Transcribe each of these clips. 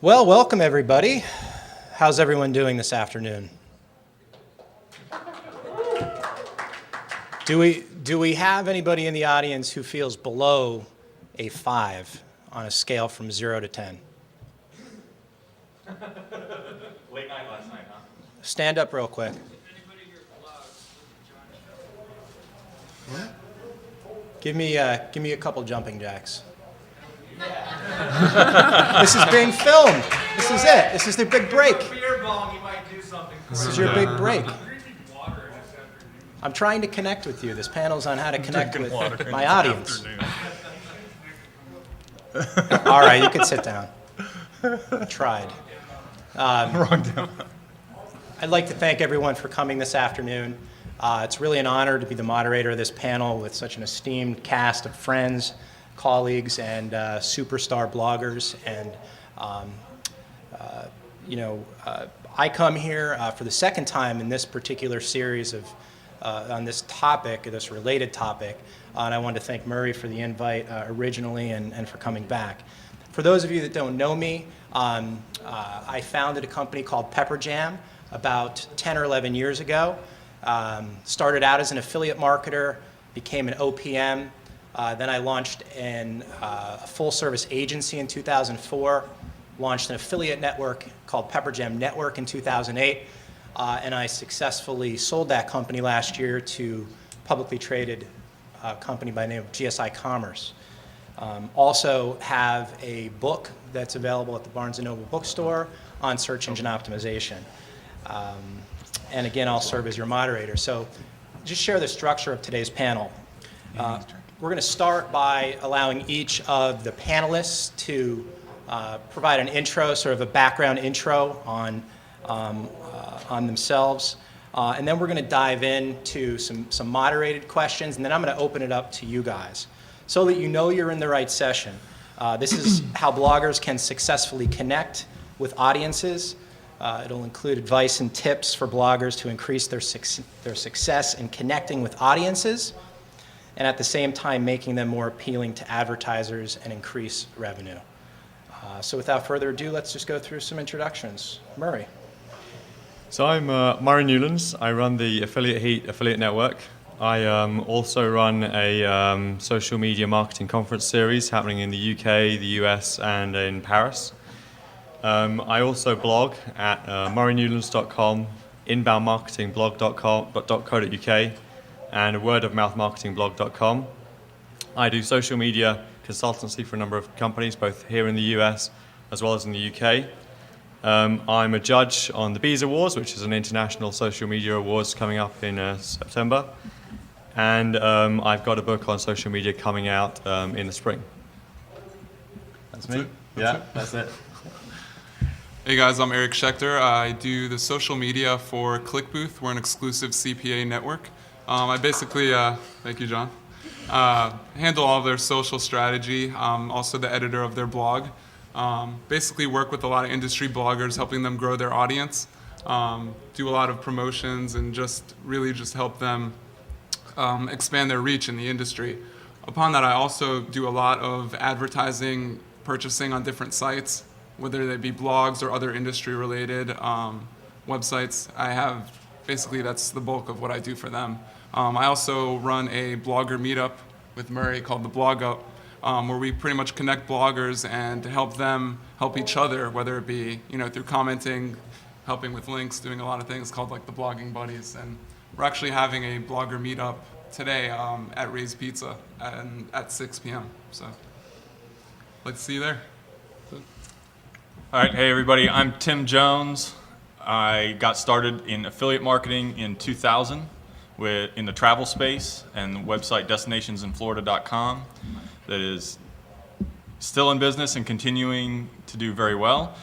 Well, welcome everybody. How's everyone doing this afternoon? Do we have anybody in the audience who feels below a 5 on a scale from 0 to 10? Late night last night, huh? Stand up real quick. Give me a couple jumping jacks. This is being filmed. This is it. This is the big break. Beer bong, you might do something. This is your big break. I'm trying to connect with you. This panel's on how to connect with my audience. All right, you can sit down. I tried. Wrong down. I'd like to thank everyone for coming this afternoon. It's really an honor to be the moderator of this panel with such an esteemed cast of friends, colleagues, and superstar bloggers. And I come here for the second time in this particular series of on this topic, this related topic, and I want to thank Murray for the invite originally and for coming back. For those of you that don't know me, I founded a company called Pepper Jam about 10 or 11 years ago. Started out as an affiliate marketer, became an OPM, then I launched a full-service agency in 2004, launched an affiliate network called Pepper Jam Network in 2008, and I successfully sold that company last year to a publicly traded company by the name of GSI Commerce. Also have a book that's available at the Barnes & Noble bookstore on search engine optimization. And again, I'll serve as your moderator. So just share the structure of today's panel. We're going to start by allowing each of the panelists to provide an intro, sort of a background intro on themselves. And then we're going to dive into some moderated questions, and then I'm going to open it up to you guys so that you know you're in the right session. This is how bloggers can successfully connect with audiences. It'll include advice and tips for bloggers to increase their success in connecting with audiences, and at the same time making them more appealing to advertisers and increase revenue. So without further ado, let's just go through some introductions. Murray. So I'm Murray Newlands. I run the Affiliate Heat affiliate network. I also run a social media marketing conference series happening in the UK, the US, and in Paris. I also blog at murraynewlands.com, inboundmarketingblog.co.uk, and wordofmouthmarketingblog.com. I do social media consultancy for a number of companies, both here in the US as well as in the UK. I'm a judge on the Bees Awards, which is an international social media awards coming up in September. And I've got a book on social media coming out in the spring. That's me. That's it. Hey guys, I'm Eric Schechter. I do the social media for ClickBooth. We're an exclusive CPA network. I basically, thank you, John, handle all of their social strategy. I'm also the editor of their blog. Basically work with a lot of industry bloggers, helping them grow their audience. Do a lot of promotions and just help them expand their reach in the industry. Upon that, I also do a lot of advertising, purchasing on different sites, whether they be blogs or other industry-related websites. Basically that's the bulk of what I do for them. I also run a blogger meetup with Murray called the Blog Up, where we pretty much connect bloggers and help them help each other, whether it be through commenting, helping with links, doing a lot of things called like the Blogging Buddies. And we're actually having a blogger meetup today at Ray's Pizza at 6 p.m. So let's see you there. All right, hey everybody, I'm Tim Jones. I got started in affiliate marketing in 2000 in the travel space and the website destinationsinflorida.com that is still in business and continuing to do very well.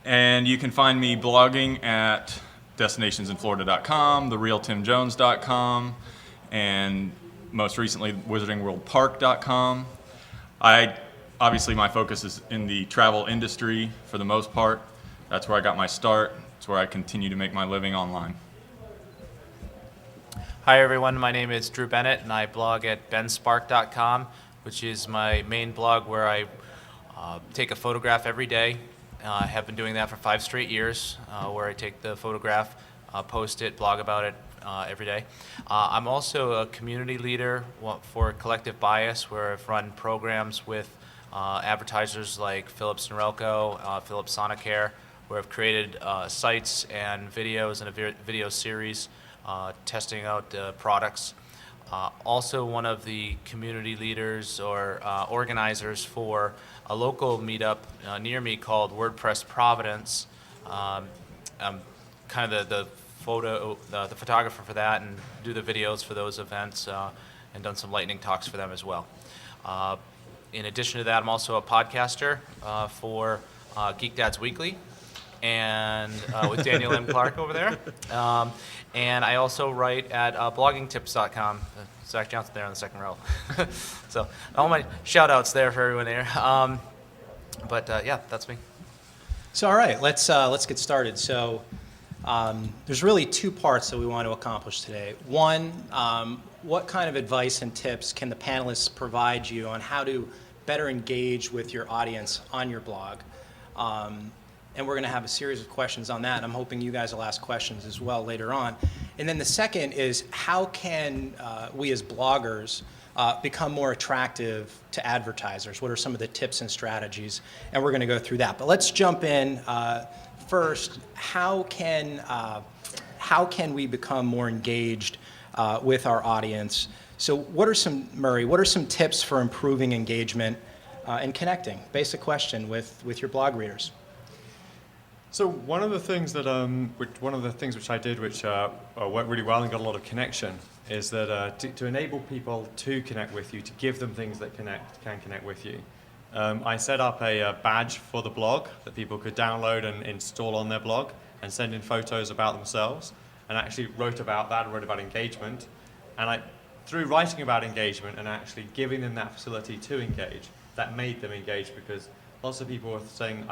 And you can find me blogging at destinationsinflorida.com, therealtimjones.com, and most recently wizardingworldpark.com. Obviously, my focus is in the travel industry for the most part. That's where I got my start. It's where I continue to make my living online. Hi, everyone. My name is Drew Bennett, and I blog at benspark.com, which is my main blog where I take a photograph every day I have been doing that for 5 straight years, where I take the photograph, post it, blog about it every day. I'm also a community leader for Collective Bias, where I've run programs with advertisers like Philips Norelco, Philips Sonicare, where I've created sites and videos and a video series testing out products. Also one of the community leaders or organizers for a local meetup near me called WordPress Providence. I'm kind of the photographer for that, and do the videos for those events, and done some lightning talks for them as well. In addition to that, I'm also a podcaster for Geek Dads Weekly, and with Daniel M. Clark over there. And I also write at bloggingtips.com. Zach Johnson there on the second row. So all my shout outs there for everyone there. Yeah, that's me. So all right, let's get started. So there's really 2 parts that we want to accomplish today. One, what kind of advice and tips can the panelists provide you on how to better engage with your audience on your blog? And we're going to have a series of questions on that. I'm hoping you guys will ask questions as well later on. And then the second is, how can we as bloggers become more attractive to advertisers? What are some of the tips and strategies? And we're going to go through that. But let's jump in. First, how can we become more engaged with our audience? So what are some tips for improving engagement and connecting? Basic question with your blog readers. So one of the things which I did, which went really well and got a lot of connection, is that to enable people to connect with you, to give them things that can connect with you. I set up a badge for the blog that people could download and install on their blog and send in photos about themselves, and actually wrote about that, wrote about engagement. And through writing about engagement and actually giving them that facility to engage, that made them engage, because lots of people were saying,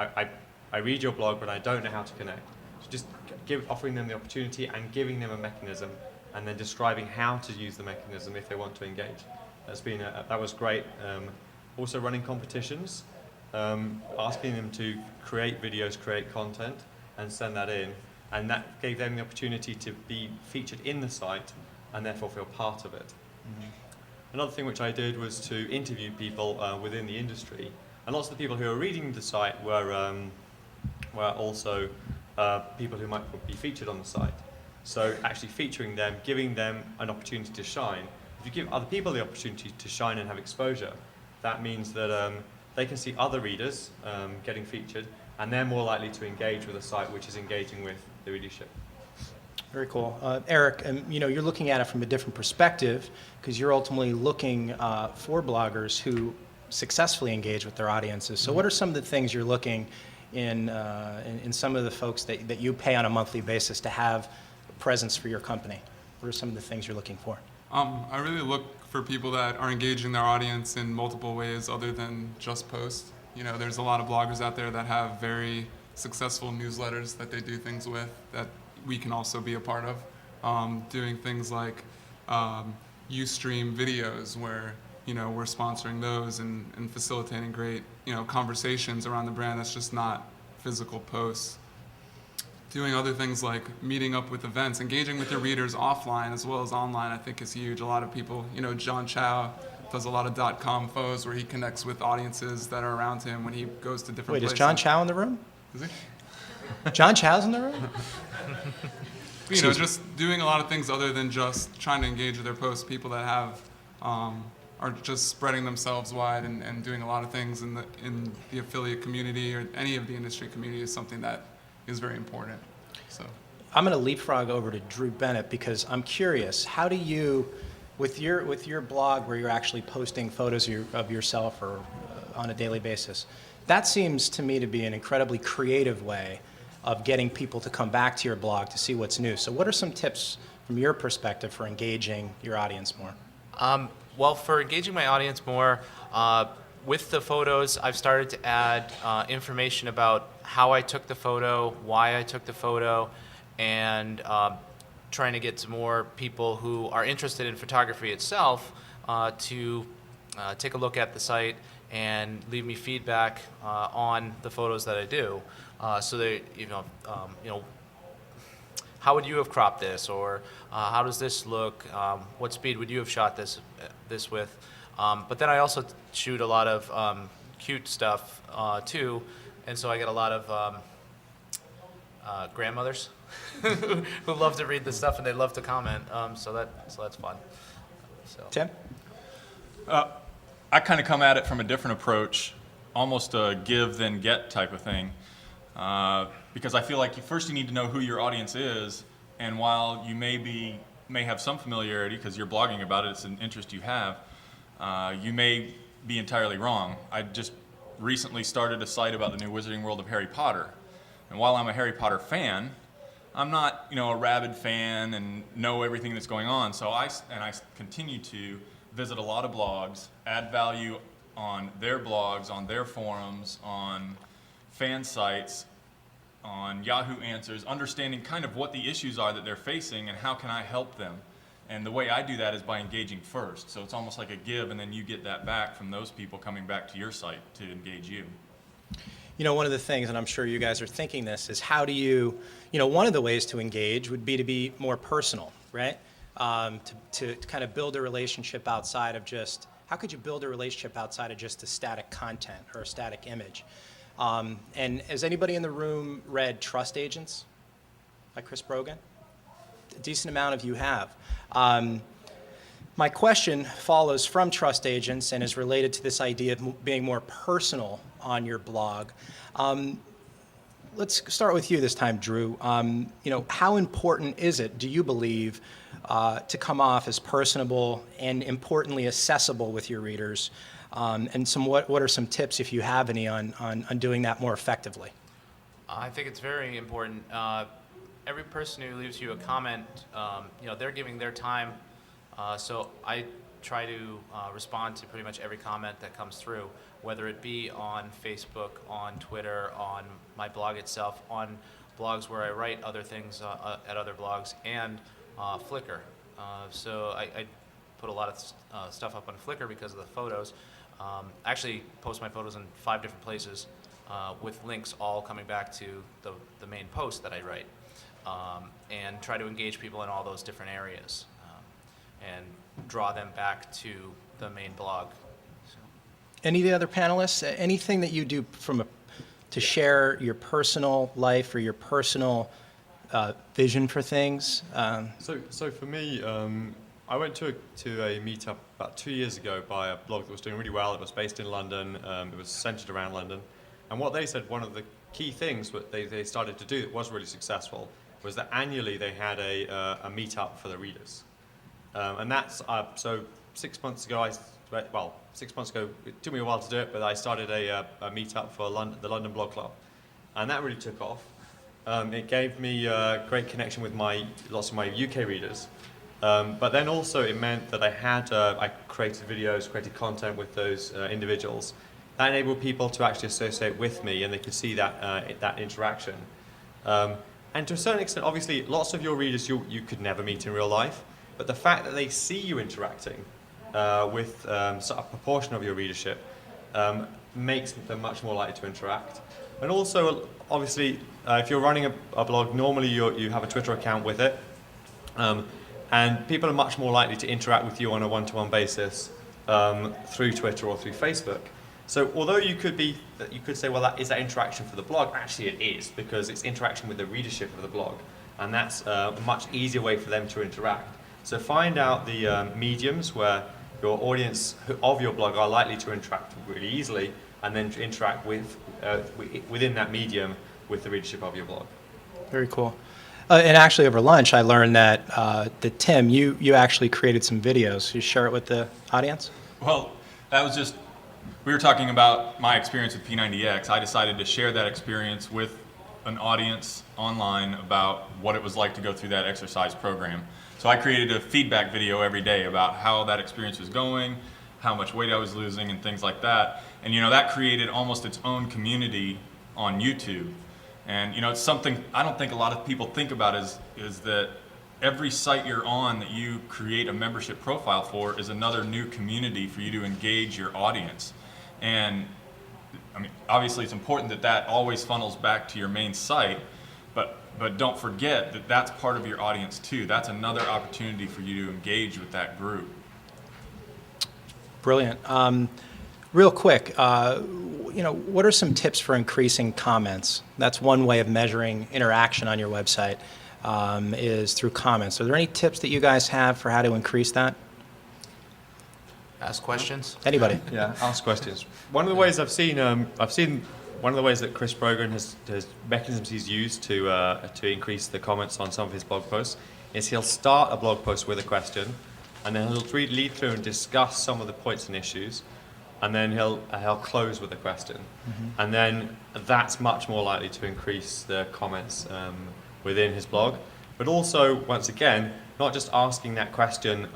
I read your blog, but I don't know how to connect. So just offering them the opportunity and giving them a mechanism, and then describing how to use the mechanism if they want to engage. That was great. Also running competitions, asking them to create videos, create content, and send that in. And that gave them the opportunity to be featured in the site and therefore feel part of it. Mm-hmm. Another thing which I did was to interview people within the industry. And lots of the people who were reading the site were also people who might be featured on the site. So actually featuring them, giving them an opportunity to shine. If you give other people the opportunity to shine and have exposure, that means that they can see other readers getting featured, and they're more likely to engage with a site which is engaging with the readership. Very cool. Eric, you're looking at it from a different perspective, because you're ultimately looking for bloggers who successfully engage with their audiences. So what are some of the things you're looking in some of the folks that you pay on a monthly basis to have presence for your company? What are some of the things you're looking for? I really look for people that are engaging their audience in multiple ways other than just post. There's a lot of bloggers out there that have very successful newsletters that they do things with that we can also be a part of. Doing things like Ustream videos where we're sponsoring those and facilitating great conversations around the brand that's just not physical posts. Doing other things like meeting up with events, engaging with your readers offline as well as online, I think is huge. A lot of people, John Chow does a lot of .com foes where he connects with audiences that are around him when he goes to different places. Wait, is John Chow in the room? Is he? John Chow's in the room? Just doing a lot of things other than just trying to engage with their posts. People that have are just spreading themselves wide and doing a lot of things in the affiliate community or any of the industry community is something that is very important. So I'm going to leapfrog over to Drew Bennett, because I'm curious, how do you, with your blog where you're actually posting photos of yourself or on a daily basis, that seems to me to be an incredibly creative way of getting people to come back to your blog to see what's new. So what are some tips from your perspective for engaging your audience more? Well, for engaging my audience more, with the photos, I've started to add information about how I took the photo, why I took the photo, and trying to get to more people who are interested in photography itself to take a look at the site and leave me feedback on the photos that I do. So they, how would you have cropped this, or how does this look? What speed would you have shot this with? But then I also shoot a lot of cute stuff too, and so I get a lot of grandmothers who love to read the stuff and they love to comment. So that's fun. So. Tim? I kind of come at it from a different approach, almost a give then get type of thing. Because I feel like first you need to know who your audience is, and while you may have some familiarity because you're blogging about it, it's an interest you have, you may be entirely wrong. I just recently started a site about the new Wizarding World of Harry Potter, and while I'm a Harry Potter fan, I'm not a rabid fan and know everything that's going on. So I continue to visit a lot of blogs, add value on their blogs, on their forums, on fan sites, on Yahoo Answers, understanding kind of what the issues are that they're facing and how can I help them. And the way I do that is by engaging first. So it's almost like a give, and then you get that back from those people coming back to your site to engage you. One of the things, and I'm sure you guys are thinking this, is how do you, one of the ways to engage would be to be more personal, right? To kind of build a relationship outside of just, how could you build a relationship outside of just a static content or a static image? And has anybody in the room read Trust Agents by Chris Brogan? A decent amount of you have. My question follows from Trust Agents and is related to this idea of being more personal on your blog. Let's start with you this time, Drew. How important is it, do you believe, to come off as personable and importantly accessible with your readers? And what are some tips, if you have any, on doing that more effectively? I think it's very important. Every person who leaves you a comment, they're giving their time. So I try to respond to pretty much every comment that comes through, whether it be on Facebook, on Twitter, on my blog itself, on blogs where I write other things at other blogs, and Flickr. So I put a lot of stuff up on Flickr because of the photos. I actually post my photos in 5 different places with links all coming back to the main post that I write, and try to engage people in all those different areas and draw them back to the main blog. So. Any of the other panelists, anything that you do to share your personal life or your personal vision for things? So for me, I went to a meetup about 2 years ago by a blog that was doing really well. It was based in London. It was centered around London. And what they said, one of the key things that they started to do that was really successful was that annually they had a meetup for the readers. And that's, so 6 months ago, 6 months ago, it took me a while to do it, but I started a meetup for the London Blog Club. And that really took off. It gave me a great connection with lots of my UK readers. But then also it meant that I created videos, created content with those individuals. That enabled people to actually associate with me, and they could see that interaction. And to a certain extent, obviously, lots of your readers you could never meet in real life, but the fact that they see you interacting with a proportion of your readership makes them much more likely to interact. And also, obviously, if you're running a blog, normally you have a Twitter account with it, and people are much more likely to interact with you on a one-to-one basis through Twitter or through Facebook. So although you could say, well, is that interaction for the blog? Actually, it is, because it's interaction with the readership of the blog, and that's a much easier way for them to interact. So find out the mediums where your audience of your blog are likely to interact really easily, and then to interact within that medium with the readership of your blog. Very cool. And actually, over lunch, I learned that Tim, you actually created some videos. You share it with the audience? Well, that was just, we were talking about my experience with P90X. I decided to share that experience with an audience online about what it was like to go through that exercise program. So I created a feedback video every day about how that experience was going, how much weight I was losing, and things like that. And that created almost its own community on YouTube. And it's something I don't think a lot of people think about is that every site you're on that you create a membership profile for is another new community for you to engage your audience. And I mean, obviously it's important that that always funnels back to your main site, but don't forget that that's part of your audience too. That's another opportunity for you to engage with that group. Brilliant. Real quick, what are some tips for increasing comments? That's one way of measuring interaction on your website, is through comments. Are there any tips that you guys have for how to increase that? Ask questions. Anybody? Yeah, ask questions. One of the ways I've seen one of the ways that Chris Brogan has mechanisms he's used to increase the comments on some of his blog posts is he'll start a blog post with a question, and then he'll lead through and discuss some of the points and issues, and then he'll close with a question, and then that's much more likely to increase the comments within his blog. But also, once again, not just asking that question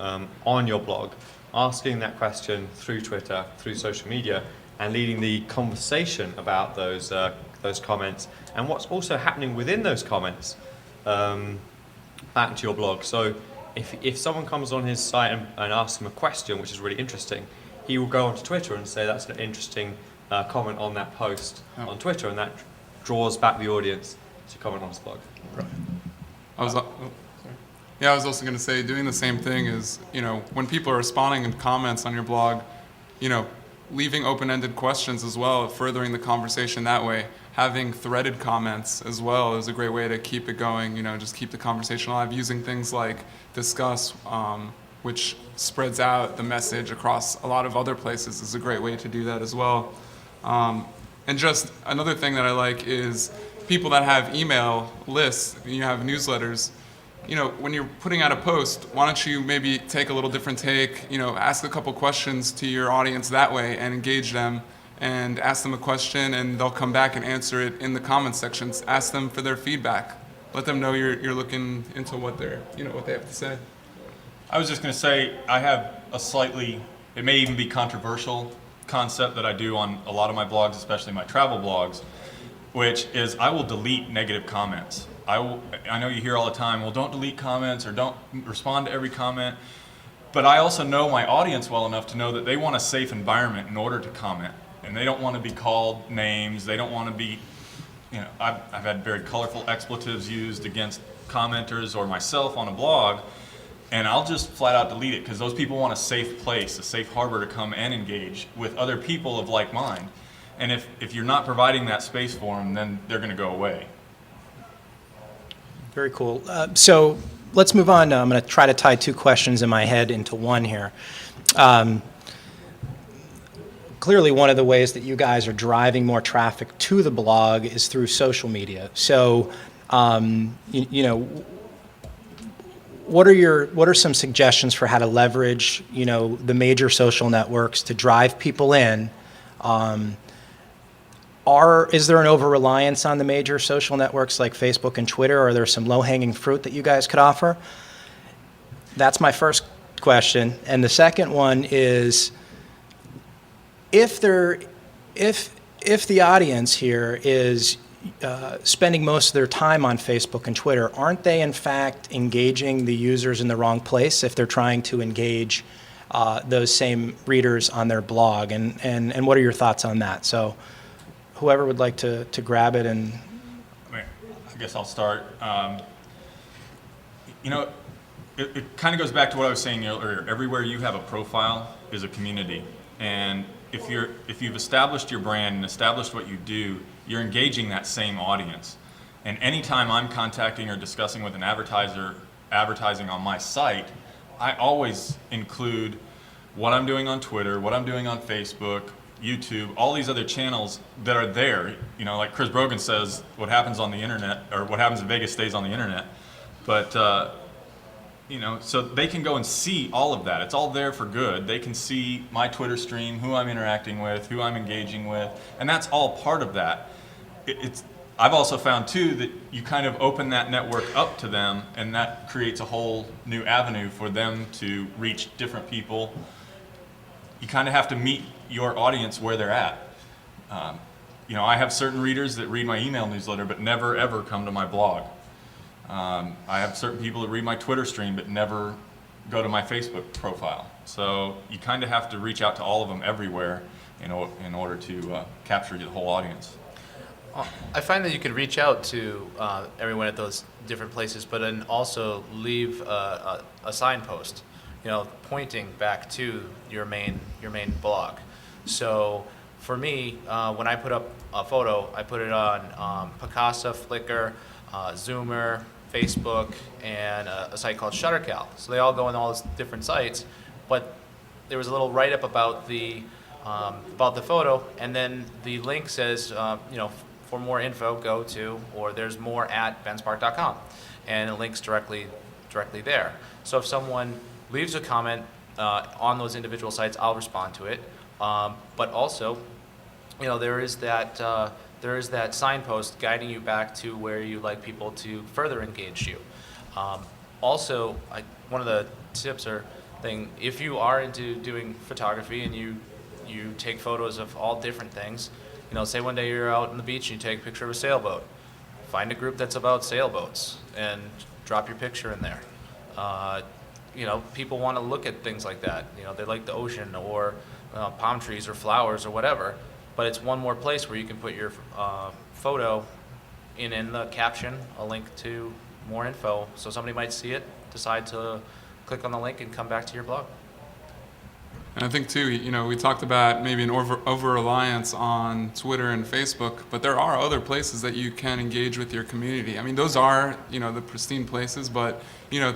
on your blog, asking that question through Twitter, through social media, and leading the conversation about those comments and what's also happening within those comments back to your blog. So if someone comes on his site and asks him a question which is really interesting, he will go onto Twitter and say that's an interesting comment on that post on Twitter, and that draws back the audience to comment on his blog. I was also going to say, doing the same thing is, when people are responding in comments on your blog, leaving open-ended questions as well, furthering the conversation that way. Having threaded comments as well is a great way to keep it going, just keep the conversation alive. Using things like Discuss, which spreads out the message across a lot of other places, is a great way to do that as well. And just another thing that I like is people that have email lists, you have newsletters, when you're putting out a post, why don't you maybe take a little different take, ask a couple questions to your audience that way and engage them, and ask them a question and they'll come back and answer it in the comment sections. Ask them for their feedback. Let them know you're looking into what they're, what they have to say. I was just going to say, I have a slightly, it may even be controversial concept that I do on a lot of my blogs, especially my travel blogs, which is I will delete negative comments. I know you hear all the time, well, don't delete comments or don't respond to every comment, but I also know my audience well enough to know that they want a safe environment in order to comment, and they don't want to be called names. They don't want to be, I've had very colorful expletives used against commenters or myself on a blog, and I'll just flat out delete it because those people want a safe place, a safe harbor to come and engage with other people of like mind. And if you're not providing that space for them, then they're going to go away. Very cool. So let's move on. I'm going to try to tie two questions in my head into one here. Clearly, one of the ways that you guys are driving more traffic to the blog is through social media. So, what are some suggestions for how to leverage, the major social networks to drive people in? Is there an over-reliance on the major social networks like Facebook and Twitter, or are there some low-hanging fruit that you guys could offer? That's my first question. And the second one is, if the audience here is spending most of their time on Facebook and Twitter, aren't they in fact engaging the users in the wrong place if they're trying to engage those same readers on their blog? And what are your thoughts on that? So whoever would like to grab it and... I guess I'll start. It kind of goes back to what I was saying earlier. Everywhere you have a profile is a community. And if you've established your brand and established what you do, you're engaging that same audience. And anytime I'm contacting or discussing with an advertiser advertising on my site, I always include what I'm doing on Twitter, what I'm doing on Facebook, YouTube, all these other channels that are there. Like Chris Brogan says, what happens on the internet, or what happens in Vegas stays on the internet. But, so they can go and see all of that. It's all there for good. They can see my Twitter stream, who I'm interacting with, who I'm engaging with, and that's all part of that. I've also found, too, that you kind of open that network up to them, and that creates a whole new avenue for them to reach different people. You kind of have to meet your audience where they're at. I have certain readers that read my email newsletter but never ever come to my blog. I have certain people that read my Twitter stream but never go to my Facebook profile. So you kind of have to reach out to all of them everywhere. in order to capture the whole audience. I find that you could reach out to everyone at those different places, but then also leave a signpost, pointing back to your main blog. So for me, when I put up a photo, I put it on Picasa, Flickr, Zoomer, Facebook, and a site called Shuttercal. So they all go on all those different sites, but there was a little write-up about the photo, and then the link says, for more info, go to, or there's more at benspark.com, and it links directly there. So if someone leaves a comment on those individual sites, I'll respond to it. But also, there is that signpost guiding you back to where you like people to further engage you. Also, one of the tips or thing, if you are into doing photography and you take photos of all different things, say one day you're out on the beach and you take a picture of a sailboat, find a group that's about sailboats and drop your picture in there. People want to look at things like that. They like the ocean or palm trees or flowers or whatever, but it's one more place where you can put your photo in the caption, a link to more info, so somebody might see it, decide to click on the link and come back to your blog. And I think too, we talked about maybe an over-reliance on Twitter and Facebook, but there are other places that you can engage with your community. I mean, those are, the pristine places, but,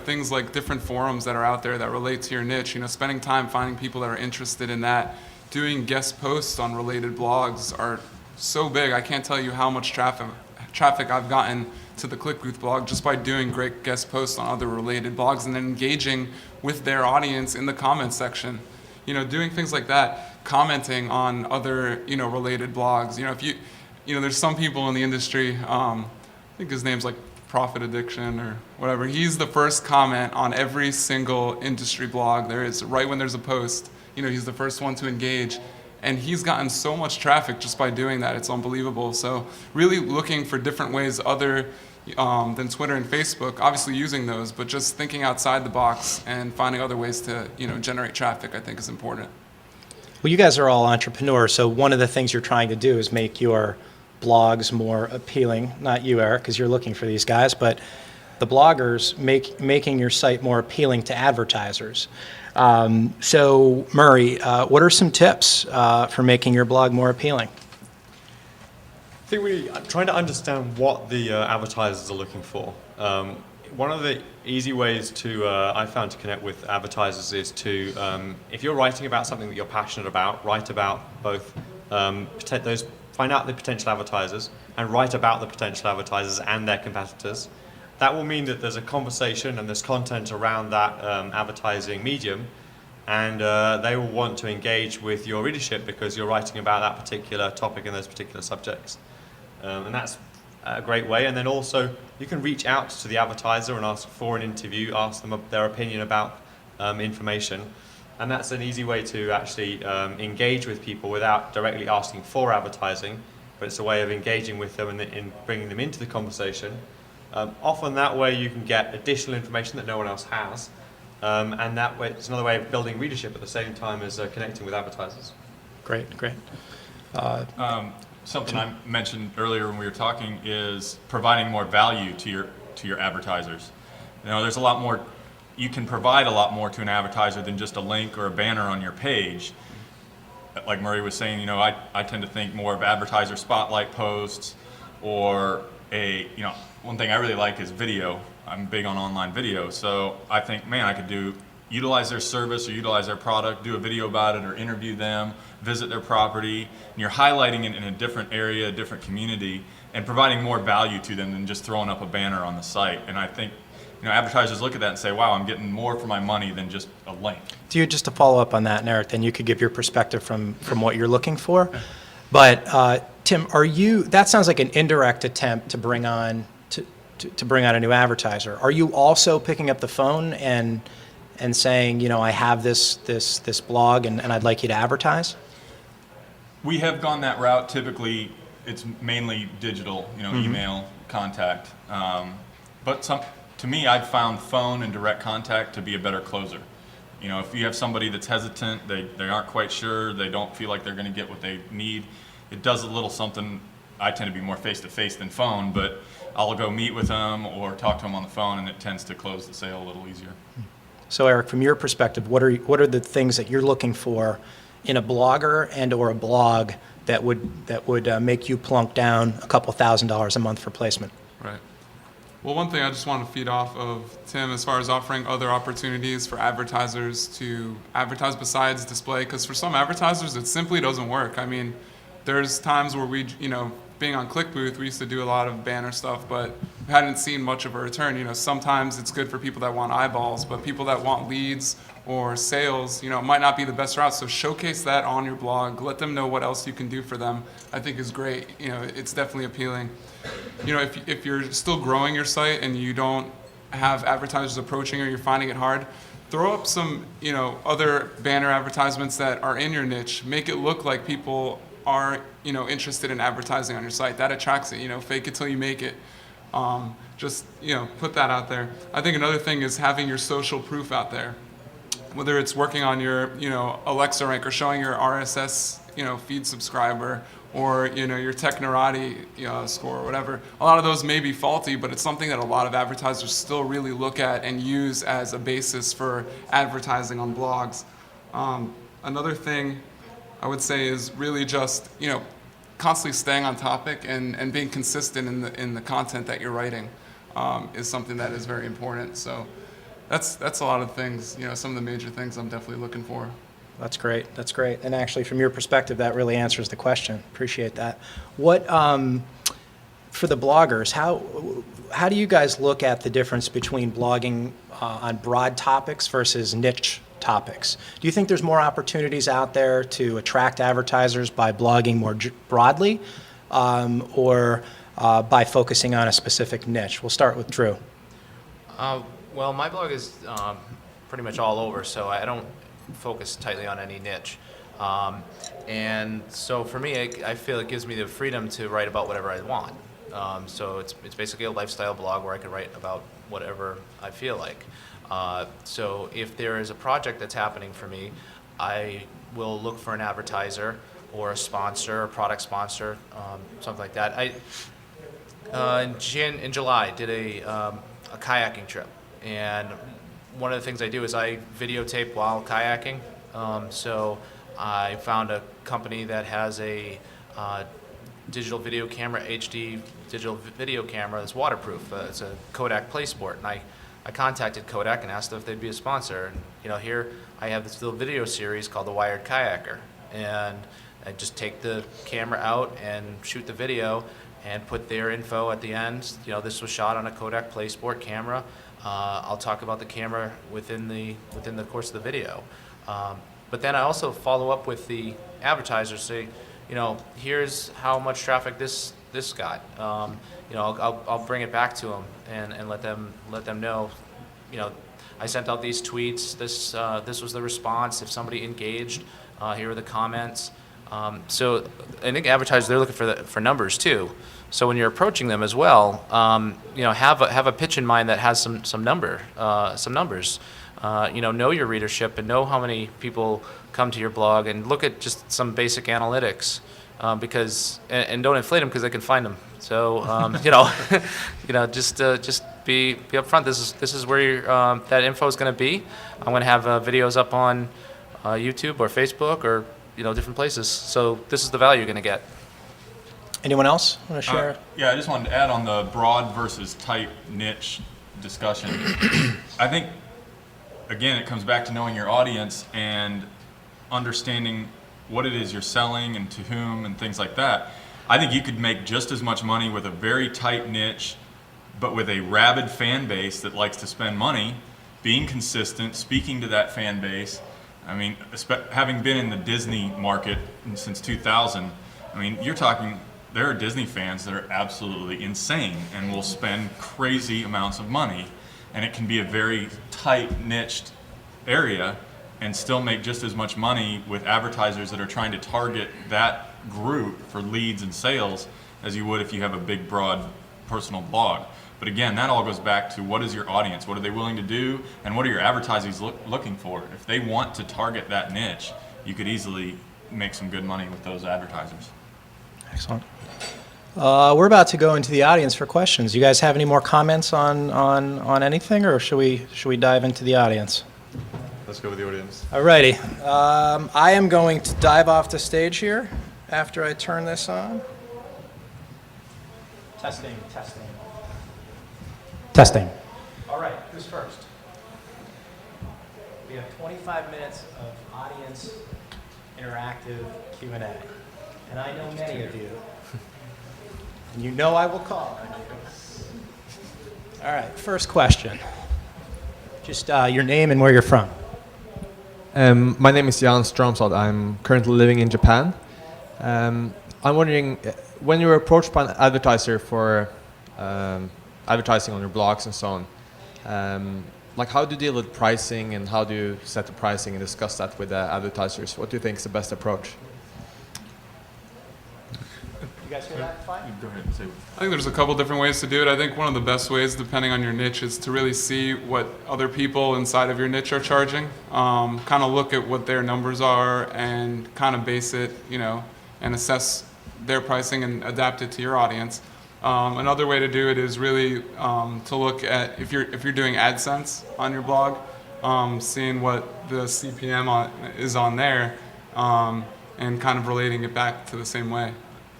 things like different forums that are out there that relate to your niche, spending time finding people that are interested in that, doing guest posts on related blogs are so big. I can't tell you how much traffic I've gotten to the ClickBooth blog just by doing great guest posts on other related blogs and then engaging with their audience in the comments section. Doing things like that, commenting on other, related blogs. If there's some people in the industry, I think his name's like Profit Addiction or whatever. He's the first comment on every single industry blog there is. Right when there's a post, he's the first one to engage. And he's gotten so much traffic just by doing that. It's unbelievable. So really looking for different ways other than Twitter and Facebook, obviously using those, but just thinking outside the box and finding other ways to generate traffic, I think is important. Well, you guys are all entrepreneurs, so one of the things you're trying to do is make your blogs more appealing. Not you, Eric, because you're looking for these guys, but the bloggers making your site more appealing to advertisers. So, Murray, what are some tips for making your blog more appealing? I think we're trying to understand what the advertisers are looking for. One of the easy ways I found to connect with advertisers is to, if you're writing about something that you're passionate about, write about both find out the potential advertisers and write about the potential advertisers and their competitors. That will mean that there's a conversation and there's content around that advertising medium, and they will want to engage with your readership because you're writing about that particular topic and those particular subjects. And that's a great way. And then also you can reach out to the advertiser and ask for an interview, ask them their opinion about information. And that's an easy way to actually engage with people without directly asking for advertising, but it's a way of engaging with them and in bringing them into the conversation. Often that way you can get additional information that no one else has. And that way it's another way of building readership at the same time as connecting with advertisers. Great. Something I mentioned earlier when we were talking is providing more value to your advertisers. There's a lot more, you can provide a lot more to an advertiser than just a link or a banner on your page. Like Murray was saying, I tend to think more of advertiser spotlight posts or one thing I really like is video. I'm big on online video, so I think, I could utilize their service or utilize their product, do a video about it or interview them, visit their property, and you're highlighting it in a different area, a different community, and providing more value to them than just throwing up a banner on the site. And I think, advertisers look at that and say, wow, I'm getting more for my money than just a link. Just to follow up on that, and Eric, then you could give your perspective from what you're looking for. But Tim, that sounds like an indirect attempt to bring on a new advertiser. Are you also picking up the phone and saying, I have this blog and I'd like you to advertise? We have gone that route. Typically, it's mainly digital, email, contact. But to me, I've found phone and direct contact to be a better closer. If you have somebody that's hesitant, they aren't quite sure, they don't feel like they're going to get what they need, it does a little something. I tend to be more face-to-face than phone, but I'll go meet with them or talk to them on the phone, and it tends to close the sale a little easier. So Eric, from your perspective, what are the things that you're looking for in a blogger and or a blog that would make you plunk down a couple $1,000s a month for placement? Right. Well, one thing I just want to feed off of Tim as far as offering other opportunities for advertisers to advertise besides display, because for some advertisers it simply doesn't work. I mean, there's times where being on ClickBooth, we used to do a lot of banner stuff, but we hadn't seen much of a return. Sometimes it's good for people that want eyeballs, but people that want leads or sales, it might not be the best route. So showcase that on your blog. Let them know what else you can do for them. I think is great. It's definitely appealing. If you're still growing your site and you don't have advertisers approaching or you're finding it hard, throw up some, other banner advertisements that are in your niche. Make it look like people are, interested in advertising on your site. That attracts it. Fake it till you make it. Just, put that out there. I think another thing is having your social proof out there. Whether it's working on your, Alexa rank or showing your RSS, feed subscriber, or your Technorati score or whatever. A lot of those may be faulty, but it's something that a lot of advertisers still really look at and use as a basis for advertising on blogs. Another thing I would say is really just constantly staying on topic and being consistent in the content that you're writing is something that is very important. So that's a lot of things. Some of the major things I'm definitely looking for. That's great. That's great. And actually, from your perspective, that really answers the question. Appreciate that. What for the bloggers? How do you guys look at the difference between blogging on broad topics versus niche topics? Do you think there's more opportunities out there to attract advertisers by blogging more broadly, or by focusing on a specific niche? We'll start with Drew. Well, my blog is pretty much all over, so I don't focus tightly on any niche. And so for me, I feel it gives me the freedom to write about whatever I want. So it's basically a lifestyle blog where I can write about whatever I feel like. So if there is a project that's happening for me, I will look for an advertiser or a sponsor, a product sponsor, something like that. In July, did a kayaking trip, and one of the things I do is I videotape while kayaking. So I found a company that has a digital video camera, HD digital video camera that's waterproof. It's a Kodak PlaySport, and I contacted Kodak and asked if they'd be a sponsor. And here I have this little video series called The Wired Kayaker, and I just take the camera out and shoot the video and put their info at the end. This was shot on a Kodak PlaySport camera. I'll talk about the camera within the course of the video. But then I also follow up with the advertisers, say, here's how much traffic this got. I'll bring it back to them and let them know. I sent out these tweets. This was the response. If somebody engaged, here are the comments. So I think advertisers, they're looking for numbers too. So when you're approaching them as well, have a pitch in mind that has some numbers. Know your readership and know how many people come to your blog, and look at just some basic analytics, because and don't inflate them because they can find them. So just be upfront. This is where that info is going to be. I'm going to have videos up on YouTube or Facebook or different places. So this is the value you're going to get. Anyone else want to share? Yeah, I just wanted to add on the broad versus tight niche discussion. I think, again, it comes back to knowing your audience and understanding what it is you're selling and to whom and things like that. I think you could make just as much money with a very tight niche, but with a rabid fan base that likes to spend money, being consistent, speaking to that fan base. I mean, having been in the Disney market since 2000, you're talking, there are Disney fans that are absolutely insane and will spend crazy amounts of money, and it can be a very tight niched area and still make just as much money with advertisers that are trying to target that group for leads and sales as you would if you have a big broad personal blog. But again, that all goes back to what is your audience? What are they willing to do? And what are your advertisers looking for? If they want to target that niche, you could easily make some good money with those advertisers. Excellent. We're about to go into the audience for questions. You guys have any more comments on anything, or should we dive into the audience? Let's go with the audience. Alrighty. I am going to dive off the stage here after I turn this on. Testing. All right, who's first? We have 25 minutes of audience interactive Q&A. And I know many of you. And you know I will call on you. All right, first question. Just your name and where you're from. My name is Jan Stromstad. I'm currently living in Japan. I'm wondering, when you were approached by an advertiser for advertising on your blogs and so on, like how do you deal with pricing and how do you set the pricing and discuss that with advertisers? What do you think is the best approach? You guys hear that fine? Go ahead and say. I think there's a couple different ways to do it. I think one of the best ways, depending on your niche, is to really see what other people inside of your niche are charging. Kind of look at what their numbers are and kind of base it, and assess their pricing and adapt it to your audience. Another way to do it is really to look at if you're doing AdSense on your blog, seeing what the CPM is on there, and kind of relating it back to the same way.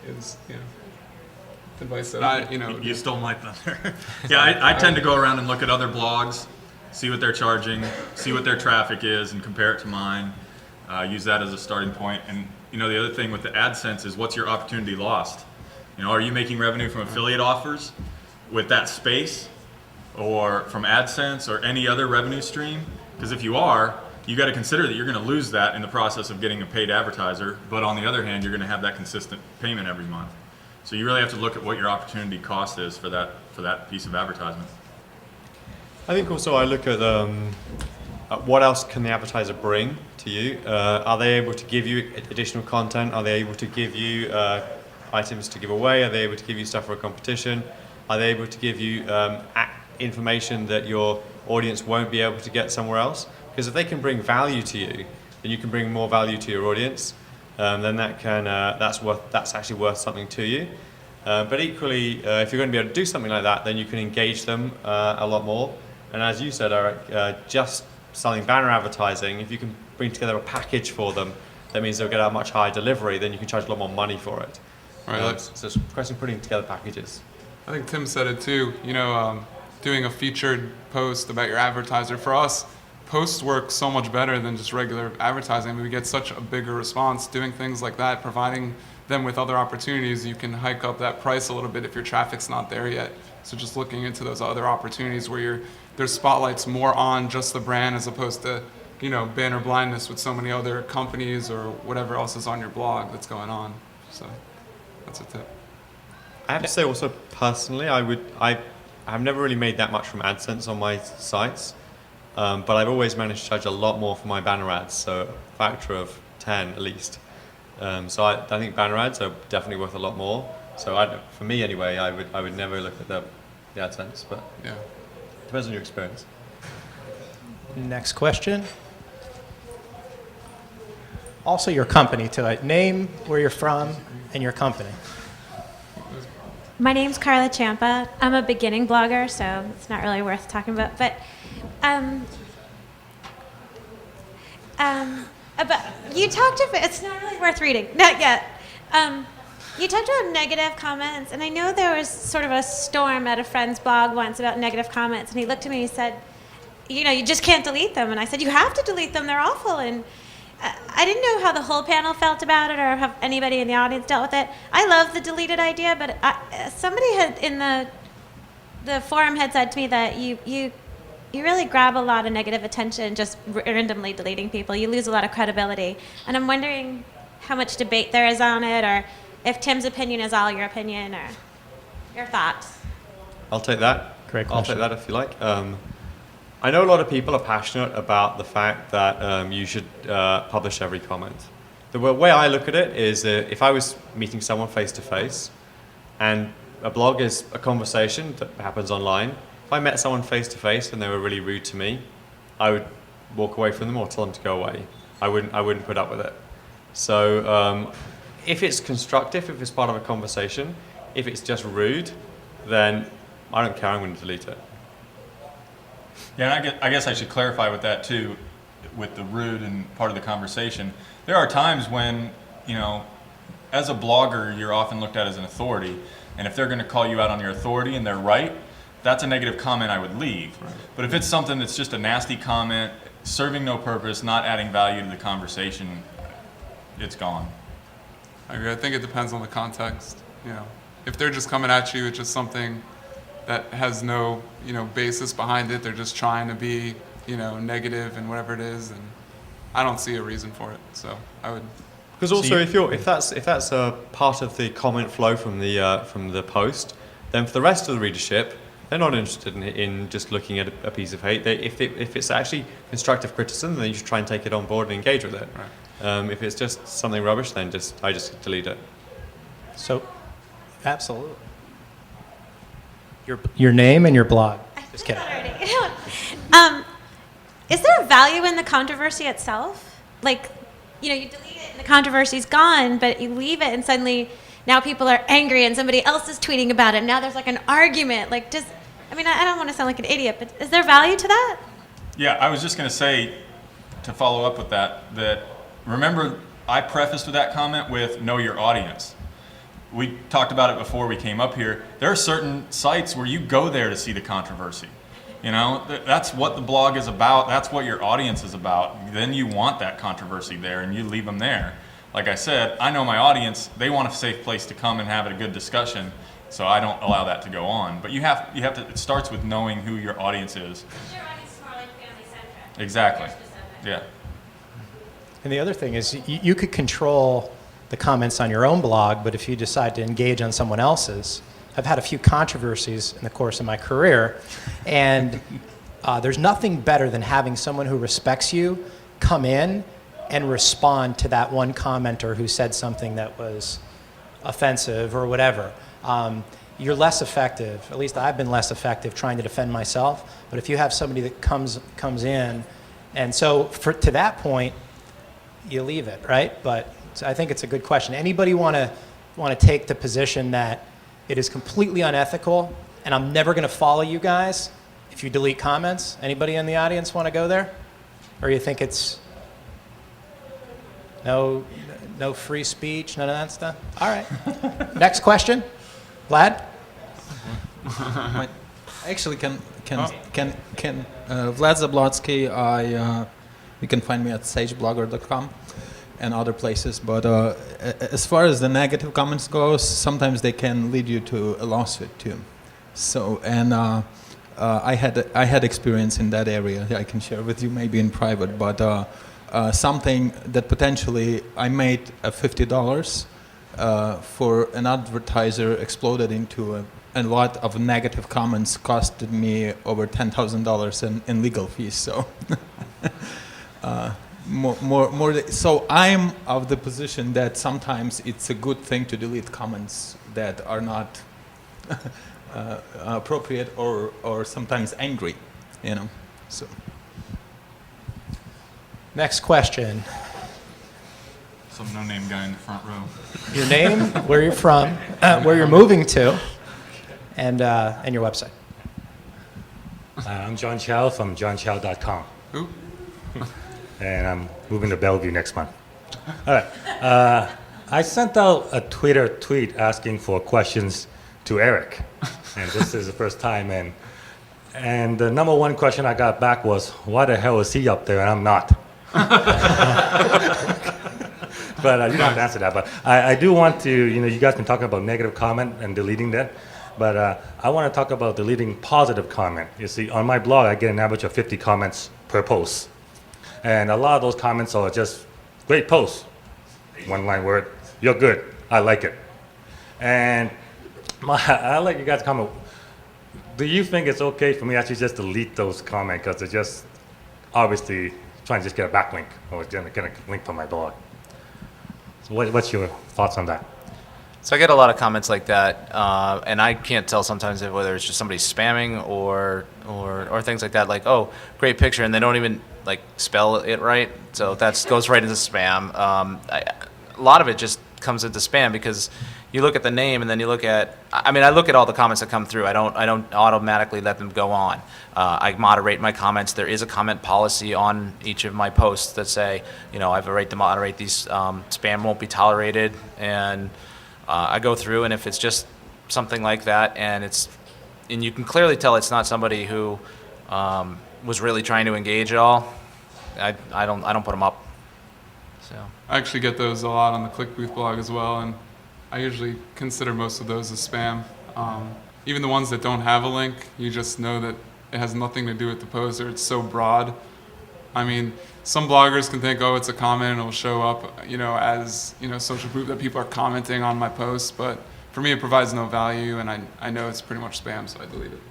Is advice that You stole my thunder. Yeah, I tend to go around and look at other blogs, see what they're charging, see what their traffic is, and compare it to mine. Use that as a starting point. And the other thing with the AdSense is what's your opportunity lost? Are you making revenue from affiliate offers with that space, or from AdSense or any other revenue stream? Because if you are, you got to consider that you're going to lose that in the process of getting a paid advertiser. But on the other hand, you're going to have that consistent payment every month. So you really have to look at what your opportunity cost is for that piece of advertisement. I think also I look at what else can the advertiser bring to you? Are they able to give you additional content? Are they able to give you items to give away? Are they able to give you stuff for a competition? Are they able to give you information that your audience won't be able to get somewhere else? Because if they can bring value to you, then you can bring more value to your audience. Then that's actually worth something to you. But equally, if you're going to be able to do something like that, then you can engage them a lot more. And as you said, Eric, just selling banner advertising, if you can bring together a package for them, that means they'll get a much higher delivery, then you can charge a lot more money for it. Right. So it's a question of putting together packages. I think Tim said it too. Doing a featured post about your advertiser. For us, posts work so much better than just regular advertising. We get such a bigger response doing things like that, providing them with other opportunities. You can hike up that price a little bit if your traffic's not there yet. So just looking into those other opportunities where there's spotlights more on just the brand as opposed to, banner blindness with so many other companies or whatever else is on your blog that's going on. So that's a tip. I have to say also personally, I've never really made that much from AdSense on my sites, but I've always managed to charge a lot more for my banner ads, so a factor of 10 at least. So I think banner ads are definitely worth a lot more. So for me anyway, I would never look at the AdSense, but Yeah. depends on your experience. Next question. Also your company, to name where you're from and your company. My name's Carla Champa. I'm a beginning blogger, so it's not really worth talking about. But you talked about, it's not really worth reading, not yet. You talked about negative comments, and I know there was sort of a storm at a friend's blog once about negative comments, and he looked at me and he said, you just can't delete them. And I said, you have to delete them, they're awful. And I didn't know how the whole panel felt about it or have anybody in the audience dealt with it. I love the deleted idea, but somebody had in the forum had said to me that you really grab a lot of negative attention just randomly deleting people. You lose a lot of credibility. And I'm wondering how much debate there is on it, or if Tim's opinion is all your opinion, or your thoughts. I'll take that. Great I'll question. take that if you like. I know a lot of people are passionate about the fact that you should publish every comment. The way I look at it is if I was meeting someone face to face and a blog is a conversation that happens online. If I met someone face to face and they were really rude to me, I would walk away from them or tell them to go away. I wouldn't put up with it. So if it's constructive, if it's part of a conversation, if it's just rude, then I don't care, I'm going to delete it. Yeah, and I guess I should clarify with that too, with the rude and part of the conversation. There are times when, as a blogger, you're often looked at as an authority, and if they're going to call you out on your authority and they're right, that's a negative comment I would leave. Right. But if it's something that's just a nasty comment, serving no purpose, not adding value to the conversation, it's gone. I agree. I think it depends on the context. If they're just coming at you with just something that has no, basis behind it, they're just trying to be, negative and whatever it is, and I don't see a reason for it. So I would. Because also, if that's a part of the comment flow from the post, then for the rest of the readership, they're not interested in just looking at a piece of hate. If it's actually constructive criticism, then you should try and take it on board and engage with it. Right. If it's just something rubbish, then I just delete it. So, absolutely. Your name and your blog. Just kidding. Is there value in the controversy itself? Like, you delete it and the controversy's gone, but you leave it and suddenly now people are angry and somebody else is tweeting about it. Now there's like an argument. Like, I don't want to sound like an idiot, but is there value to that? Yeah, I was just going to say, to follow up with that remember I prefaced with that comment with know your audience. We talked about it before we came up here. There are certain sites where you go there to see the controversy. That's what the blog is about. That's what your audience is about. Then you want that controversy there and you leave them there. Like I said, I know my audience, they want a safe place to come and have a good discussion, so I don't allow that to go on. But you have to, it starts with knowing who your audience is. Your audience is more like family-centric. Exactly. Yeah. And the other thing is you could control the comments on your own blog, but if you decide to engage on someone else's, I've had a few controversies in the course of my career, and there's nothing better than having someone who respects you come in and respond to that one commenter who said something that was offensive or whatever. You're less effective, at least I've been less effective trying to defend myself, but if you have somebody that comes in, and so to that point, you leave it, right? But I think it's a good question. Anybody want to take the position that it is completely unethical and I'm never going to follow you guys if you delete comments? Anybody in the audience want to go there? Or you think it's no free speech, none of that stuff? All right. Next question. Vlad? Actually, Vlad Zablotsky. You can find me at sageblogger.com and other places. But as far as the negative comments goes, sometimes they can lead you to a lawsuit too. So, and I had experience in that area. I can share with you maybe in private. But something that potentially I made $50 for an advertiser exploded into a lot of negative comments, costed me over $10,000 in legal fees. So. So I'm of the position that sometimes it's a good thing to delete comments that are not appropriate or sometimes angry, So. Next question. Some no-name guy in the front row. Your name, where you're from, where you're moving to, and your website. I'm John Chow from johnchow.com. Who? And I'm moving to Bellevue next month. All right. I sent out a Twitter tweet asking for questions to Eric. And this is the first time. And the number one question I got back was, why the hell is he up there and I'm not? But you don't have to answer that. But I do want to, you guys been talking about negative comment and deleting that. But I want to talk about deleting positive comment. You see, on my blog, I get an average of 50 comments per post. And a lot of those comments are just great posts. One line word, you're good, I like it. And I'll let you guys comment. Do you think it's okay for me to actually just delete those comments because they're just obviously trying to just get a backlink or get a link from my blog? So what's your thoughts on that? So I get a lot of comments like that, and I can't tell sometimes whether it's just somebody spamming or things like that. Like, oh, great picture, and they don't even like spell it right, so that goes right into spam. A lot of it just comes into spam because you look at the name and then you look at. I mean, I look at all the comments that come through. I don't automatically let them go on. I moderate my comments. There is a comment policy on each of my posts that say, you know, I have a right to moderate these. Spam won't be tolerated, and I go through, and if it's just something like that, and you can clearly tell it's not somebody who was really trying to engage at all, I don't put them up. So I actually get those a lot on the ClickBooth blog as well, and I usually consider most of those as spam. Even the ones that don't have a link, you just know that it has nothing to do with the post, or it's so broad. I mean, some bloggers can think, oh, it's a comment and it'll show up, you know, as, you know, social proof that people are commenting on my posts, but for me it provides no value, and I know it's pretty much spam, so I delete it.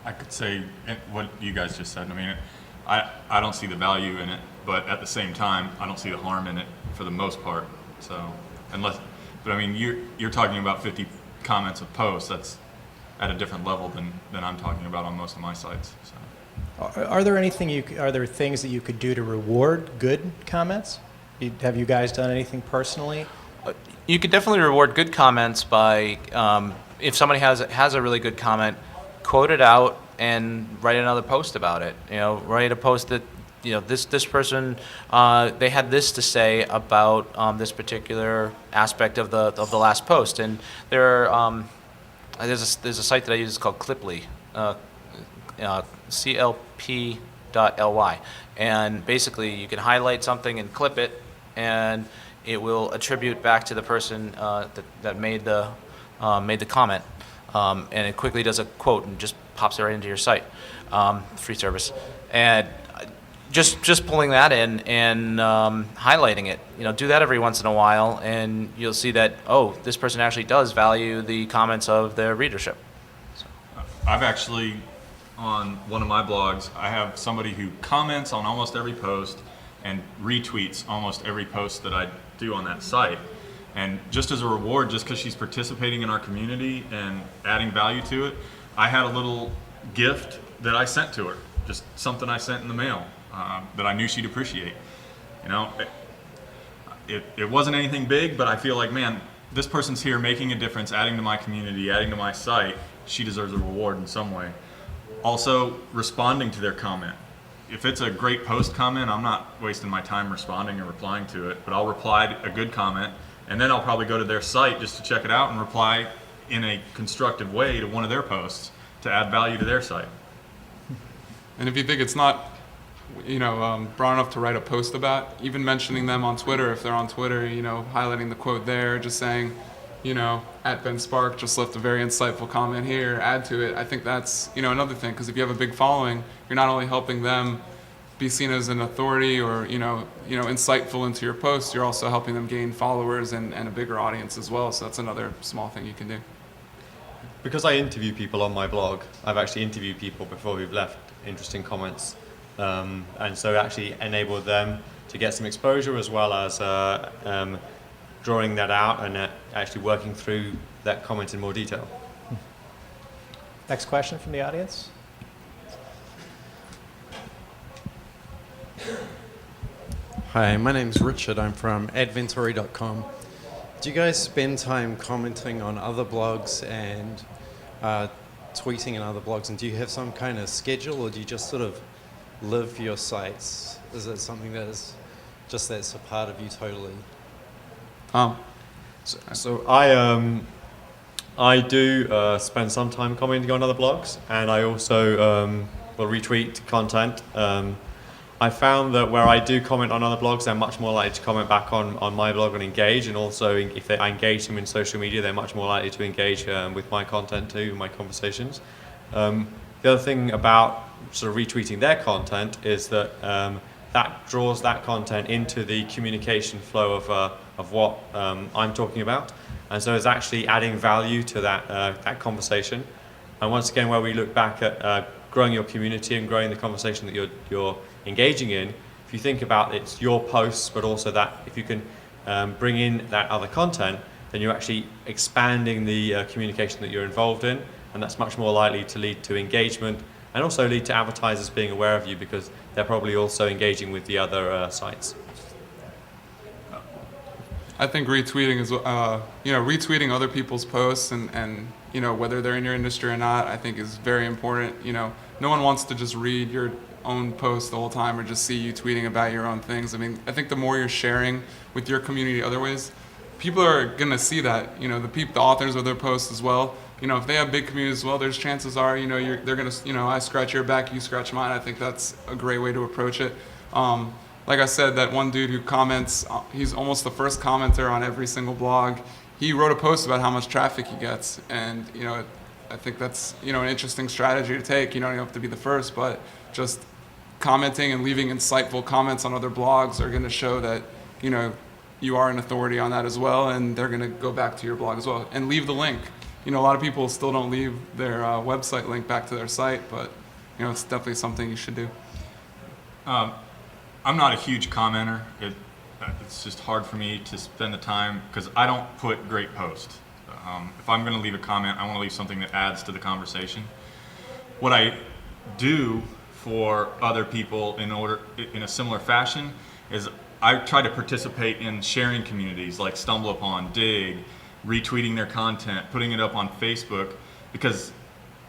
I could say what you guys just said. I mean, I don't see the value in it, but at the same time, I don't see the harm in it for the most part. So, but I mean, you're talking about 50 comments of posts. That's at a different level than I'm talking about on most of my sites. So. Are there things that you could do to reward good comments? Have you guys done anything personally? you could definitely reward good comments by if somebody has a really good comment, quote it out and write another post about it. You know, write a post that, you know, this person they had this to say about this particular aspect of the last post, and there's a site that I use called Cliply, CLP.ly, and basically you can highlight something and clip it, and it will attribute back to the person that made the comment, and it quickly does a quote and just pops it right into your site, free service, and just pulling that in and highlighting it. You know, do that every once in a while, and you'll see that, oh, this person actually does value the comments of their readership. So. I've actually, on one of my blogs, I have somebody who comments on almost every post and retweets almost every post that I do on that site. And just as a reward, just because she's participating in our community and adding value to it, I had a little gift that I sent to her, just something I sent in the mail. That I knew she'd appreciate. You know, it wasn't anything big, but I feel like, man, this person's here making a difference, adding to my community, adding to my site. She deserves a reward in some way. Also, responding to their comment. If it's a great post comment, I'm not wasting my time responding or replying to it, but I'll reply a good comment, and then I'll probably go to their site just to check it out and reply in a constructive way to one of their posts to add value to their site. And if you think it's not, you know, broad enough to write a post about, even mentioning them on Twitter, if they're on Twitter, you know, highlighting the quote there, just saying, you know, @BenSpark just left a very insightful comment here, add to it. I think that's, you know, another thing, because if you have a big following, you're not only helping them be seen as an authority or, you know, insightful into your post, you're also helping them gain followers and a bigger audience as well. So that's another small thing you can do. Because I interview people on my blog, I've actually interviewed people before who've left interesting comments. And so actually enabled them to get some exposure, as well as drawing that out and actually working through that comment in more detail. Next question from the audience. Hi, my name's Richard. I'm from adventory.com. Do you guys spend time commenting on other blogs and tweeting in other blogs, and do you have some kind of schedule, or do you just sort of live your sites? Is it something that is just that's a part of you totally? So I do spend some time commenting on other blogs, and I also will retweet content. I found that where I do comment on other blogs, they're much more likely to comment back on my blog and engage, and also if I engage them in social media, they're much more likely to engage with my content too, my conversations. The other thing about sort of retweeting their content is that that draws that content into the communication flow of what I'm talking about, and so it's actually adding value to that conversation. And once again, where we look back at growing your community and growing the conversation that you're engaging in, if you think about it's your posts, but also that if you can bring in that other content, then you're actually expanding the communication that you're involved in, and that's much more likely to lead to engagement and also lead to advertisers being aware of you because they're probably also engaging with the other sites. I think retweeting is, retweeting other people's posts and whether they're in your industry or not, I think is very important. No one wants to just read your own post the whole time or just see you tweeting about your own things. I mean, I think the more you're sharing with your community other ways, people are going to see that, the authors of their posts as well. If they have big communities as well, there's chances are, they're going to, I scratch your back, you scratch mine. I think that's a great way to approach it. Like I said, that one dude who comments, he's almost the first commenter on every single blog. He wrote a post about how much traffic he gets. And, I think that's, an interesting strategy to take. You don't have to be the first, but just commenting and leaving insightful comments on other blogs are going to show that, you are an authority on that as well. And they're going to go back to your blog as well. And leave the link. A lot of people still don't leave their website link back to their site, but, it's definitely something you should do. I'm not a huge commenter. It's just hard for me to spend the time because I don't put great posts. If I'm going to leave a comment, I want to leave something that adds to the conversation. What I do for other people in a similar fashion is I try to participate in sharing communities like StumbleUpon, Dig, retweeting their content, putting it up on Facebook, because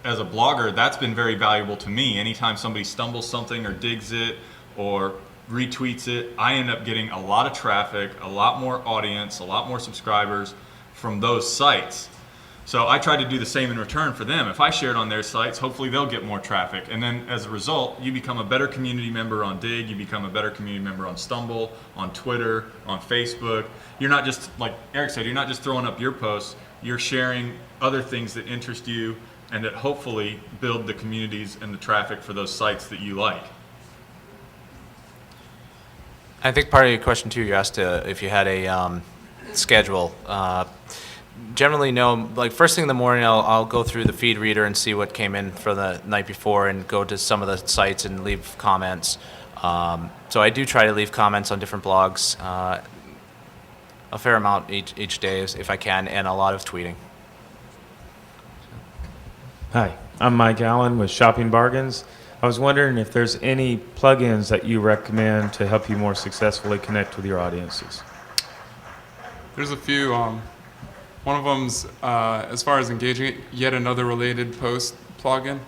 as a blogger, that's been very valuable to me. Anytime somebody stumbles something or digs it or retweets it, I end up getting a lot of traffic, a lot more audience, a lot more subscribers from those sites. So I try to do the same in return for them. If I share it on their sites, hopefully they'll get more traffic. And then as a result, you become a better community member on Dig, you become a better community member on Stumble, on Twitter, on Facebook. You're not just, like Eric said, you're not just throwing up your posts, you're sharing other things that interest you and that hopefully build the communities and the traffic for those sites that you like. I think part of your question too, you asked if you had a schedule. Generally, no. Like first thing in the morning, I'll go through the feed reader and see what came in for the night before, and go to some of the sites and leave comments. So I do try to leave comments on different blogs, a fair amount each day if I can, and a lot of tweeting. Hi, I'm Mike Allen with Shopping Bargains. I was wondering if there's any plugins that you recommend to help you more successfully connect with your audiences. There's a few. One of them's, as far as engaging it, yet another related post plugin.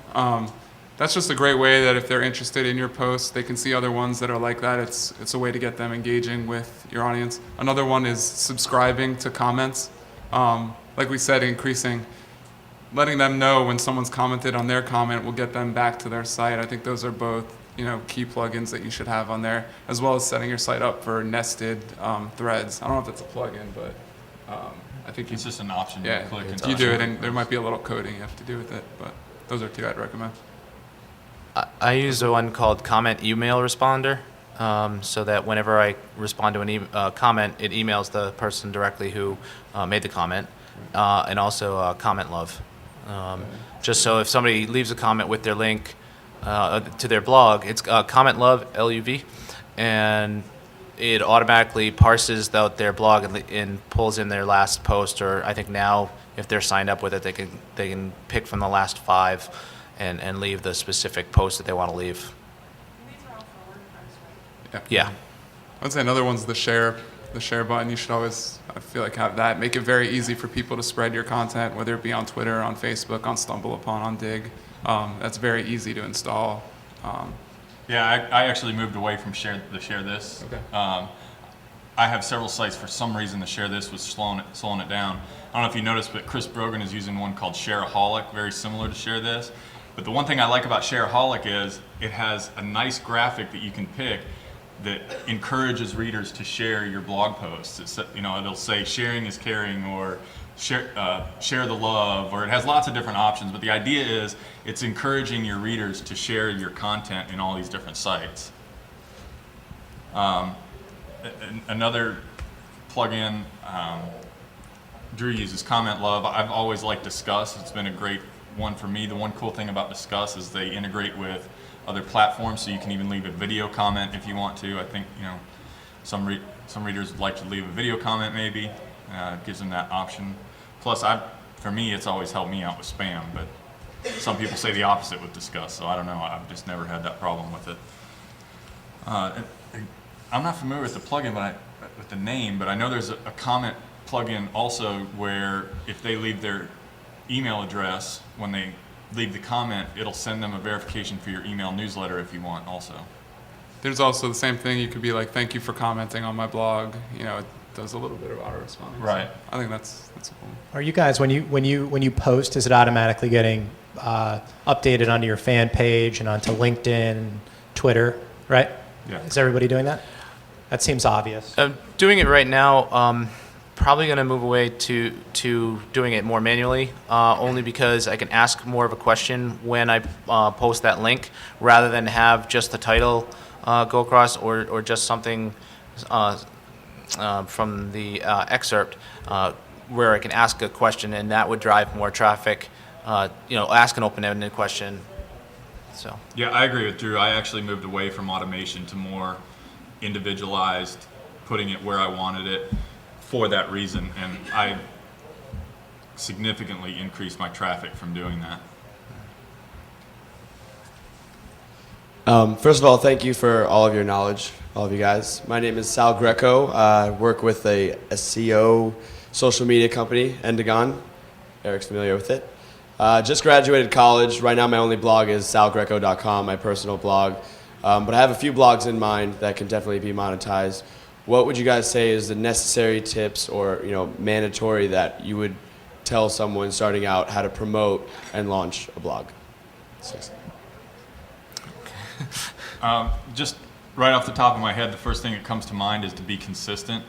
That's just a great way that if they're interested in your post, they can see other ones that are like that. It's a way to get them engaging with your audience. Another one is subscribing to comments. Like we said, letting them know when someone's commented on their comment will get them back to their site. I think those are both, key plugins that you should have on there, as well as setting your site up for nested threads. I don't know if that's a plugin, but I think It's just an option. yeah, You click and you do it, and there might be a little coding you have to do with it, but those are two I'd recommend. I use one called Comment Email Responder, so that whenever I respond to an comment, it emails the person directly who made the comment, and also Comment Love. Just so if somebody leaves a comment with their link to their blog, it's Comment Love, LUV, and it automatically parses out their blog and pulls in their last post, or I think now if they're signed up with it, they can pick from the last 5 and leave the specific post that they want to leave. Yeah. I'd say another one's the share button. You should always, I feel like, have that. Make it very easy for people to spread your content, whether it be on Twitter, on Facebook, on StumbleUpon, on Dig. That's very easy to install. Yeah, I actually moved away from Share This. Okay. I have several sites. For some reason, the Share This was slowing it down. I don't know if you noticed, but Chris Brogan is using one called Shareaholic, very similar to Share This. But the one thing I like about Shareaholic is it has a nice graphic that you can pick that encourages readers to share your blog posts. It'll say sharing is caring, or share the love, or it has lots of different options. But the idea is it's encouraging your readers to share your content in all these different sites. Another plugin Drew uses, Comment Love. I've always liked Discuss. It's been a great one for me. The one cool thing about Discuss is they integrate with other platforms, so you can even leave a video comment if you want to. I think Some readers would like to leave a video comment maybe. Gives them that option. Plus, for me, it's always helped me out with spam, but some people say the opposite with Discuss, so I don't know. I've just never had that problem with it. I'm not familiar with the plugin, with the name, but I know there's a comment plugin also where if they leave their email address when they leave the comment, it'll send them a verification for your email newsletter if you want also. There's also the same thing. You could be like, "Thank you for commenting on my blog." You know, it does a little bit of auto-responding. Right. So I think that's cool. Are you guys, when you post, is it automatically getting updated onto your fan page and onto LinkedIn and Twitter, right? Yeah. Is everybody doing that? That seems obvious. Doing it right now, probably going to move away to doing it more manually, only because I can ask more of a question when I post that link, rather than have just the title go across or just something from the excerpt where I can ask a question, and that would drive more traffic. Ask an open-ended question. So. Yeah, I agree with Drew. I actually moved away from automation to more individualized, putting it where I wanted it for that reason, and I significantly increased my traffic from doing that. First of all, thank you for all of your knowledge, all of you guys. My name is Sal Greco. I work with a SEO social media company, Endagon. Eric's familiar with it. Just graduated college. Right now my only blog is salgreco.com, my personal blog. But I have a few blogs in mind that can definitely be monetized. What would you guys say is the necessary tips or mandatory that you would tell someone starting out how to promote and launch a blog? Just right off the top of my head, the first thing that comes to mind is to be consistent.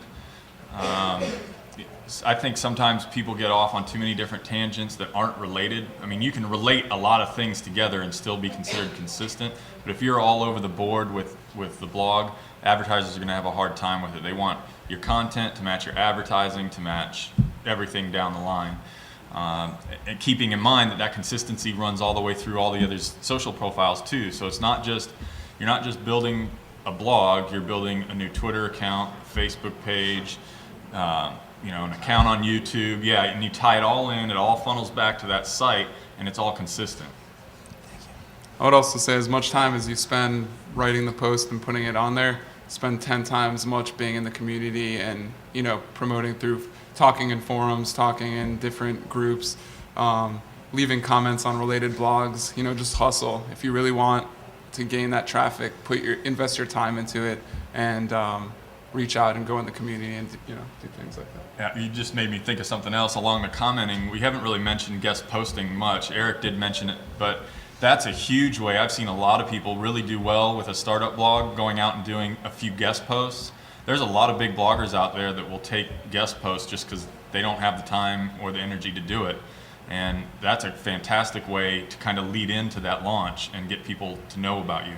I think sometimes people get off on too many different tangents that aren't related. I mean, you can relate a lot of things together and still be considered consistent, but if you're all over the board with the blog, advertisers are going to have a hard time with it. They want your content to match your advertising, to match everything down the line. And keeping in mind that consistency runs all the way through all the other social profiles too. So it's not just, you're not just building a blog, you're building a new Twitter account, Facebook page, an account on YouTube. Yeah, and you tie it all in, it all funnels back to that site, and it's all consistent. I would also say as much time as you spend writing the post and putting it on there, spend 10 times as much being in the community and, promoting through talking in forums, talking in different groups, leaving comments on related blogs, just hustle. If you really want to gain that traffic, invest your time into it and reach out and go in the community and do things like that. Yeah, you just made me think of something else along the commenting. We haven't really mentioned guest posting much. Eric did mention it, but that's a huge way. I've seen a lot of people really do well with a startup blog, going out and doing a few guest posts. There's a lot of big bloggers out there that will take guest posts just because they don't have the time or the energy to do it. And that's a fantastic way to kind of lead into that launch and get people to know about you.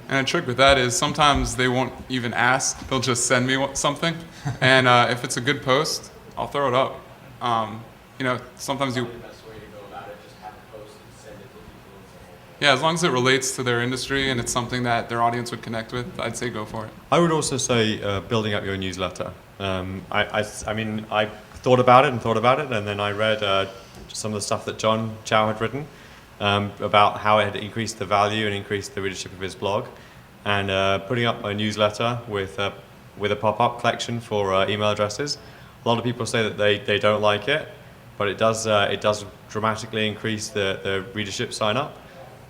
And a trick with that is sometimes they won't even ask. They'll just send me something. And if it's a good post, I'll throw it up. Sometimes you... Yeah, as long as it relates to their industry and it's something that their audience would connect with, I'd say go for it. I would also say building up your newsletter. I thought about it, and then I read some of the stuff that John Chow had written about how it had increased the value and increased the readership of his blog. And putting up a newsletter with a pop-up collection for email addresses. A lot of people say that they don't like it, but it does dramatically increase the readership sign-up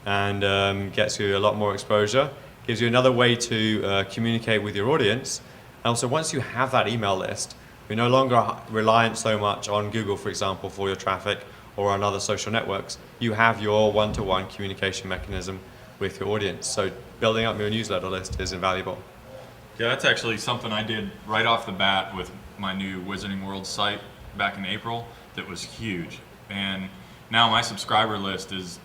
and gets you a lot more exposure, gives you another way to communicate with your audience. And also, once you have that email list, you're no longer reliant so much on Google, for example, for your traffic or on other social networks. You have your one-to-one communication mechanism with your audience. So building up your newsletter list is invaluable. Yeah, that's actually something I did right off the bat with my new Wizarding World site back in April that was huge. And now my subscriber list is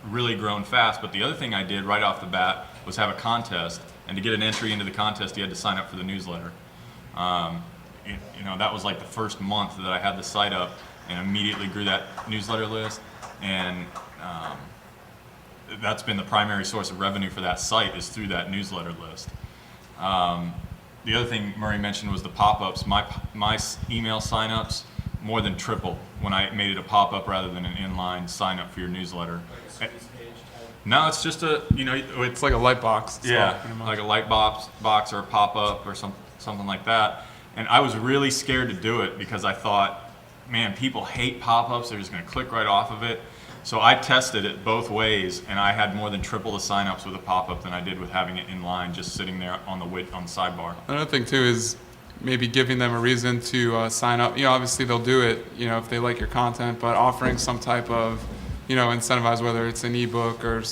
really grown fast, but the other thing I did right off the bat was have a contest, and to get an entry into the contest you had to sign up for the newsletter. That was like the first month that I had the site up, and immediately grew that newsletter list, and that's been the primary source of revenue for that site, is through that newsletter list. the other thing Murray mentioned was the pop-ups. My email sign-ups more than tripled when I made it a pop-up rather than an inline sign-up for your newsletter. No, it's just It's like a light box. yeah, like a light box or a pop-up or something like that. And I was really scared to do it because I thought, man, people hate pop-ups. They're just going to click right off of it. So I tested it both ways, and I had more than triple the sign-ups with a pop-up than I did with having it in line, just sitting there on the sidebar. Another thing too is maybe giving them a reason to sign up. Obviously they'll do it, if they like your content, but offering some type of, incentivize, whether it's an ebook or,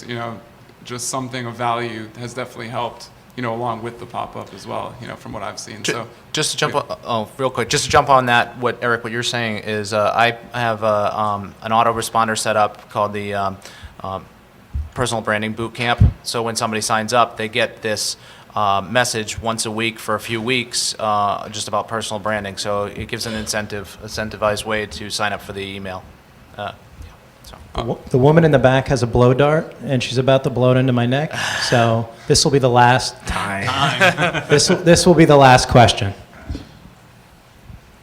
just something of value has definitely helped, along with the pop-up as well, from what I've seen. So Just to jump real quick, just to jump on that, what you're saying is I have an autoresponder set up called the Personal Branding Boot Camp. So when somebody signs up, they get this message once a week for a few weeks just about personal branding. So it gives an incentivized way to sign up for the email. The woman in the back has a blow dart, and she's about to blow it into my neck. So this will be the last time. This will be the last question.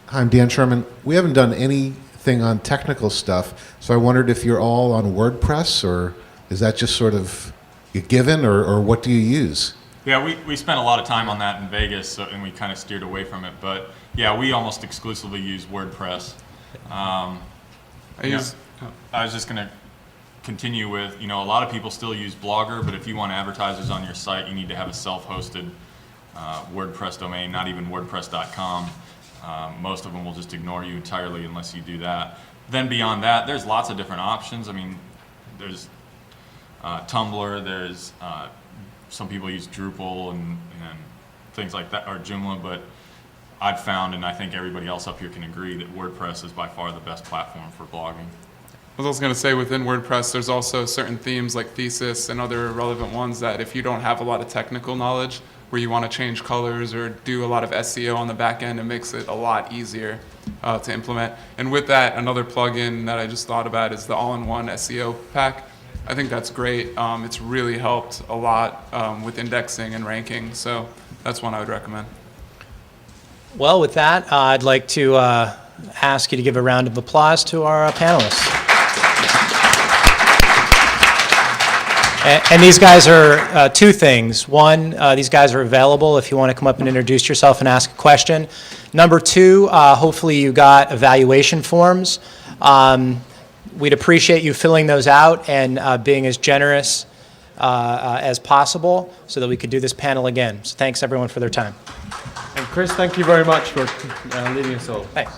Hi, I'm Dan Sherman. We haven't done anything on technical stuff, so I wondered if you're all on WordPress, or is that just sort of a given, or what do you use? Yeah, we spent a lot of time on that in Vegas, and we kind of steered away from it. But yeah, we almost exclusively use WordPress. I was just going to continue with, a lot of people still use Blogger, but if you want advertisers on your site, you need to have a self-hosted WordPress domain, not even WordPress.com. Most of them will just ignore you entirely unless you do that. Then beyond that, there's lots of different options. I mean, there's Tumblr, there's some people use Drupal and things like that, or Joomla, but I've found, and I think everybody else up here can agree, that WordPress is by far the best platform for blogging. I was also going to say within WordPress, there's also certain themes like Thesis and other relevant ones that if you don't have a lot of technical knowledge, where you want to change colors or do a lot of SEO on the back end, it makes it a lot easier to implement. And with that, another plugin that I just thought about is the all-in-one SEO pack. I think that's great. It's really helped a lot with indexing and ranking, so that's one I would recommend. Well, with that, I'd like to ask you to give a round of applause to our panelists. And these guys are two things. One, these guys are available if you want to come up and introduce yourself and ask a question. Number two, hopefully you got evaluation forms. We'd appreciate you filling those out and being as generous as possible so that we could do this panel again. So thanks everyone for their time. And Chris, thank you very much for leading us all. Thanks.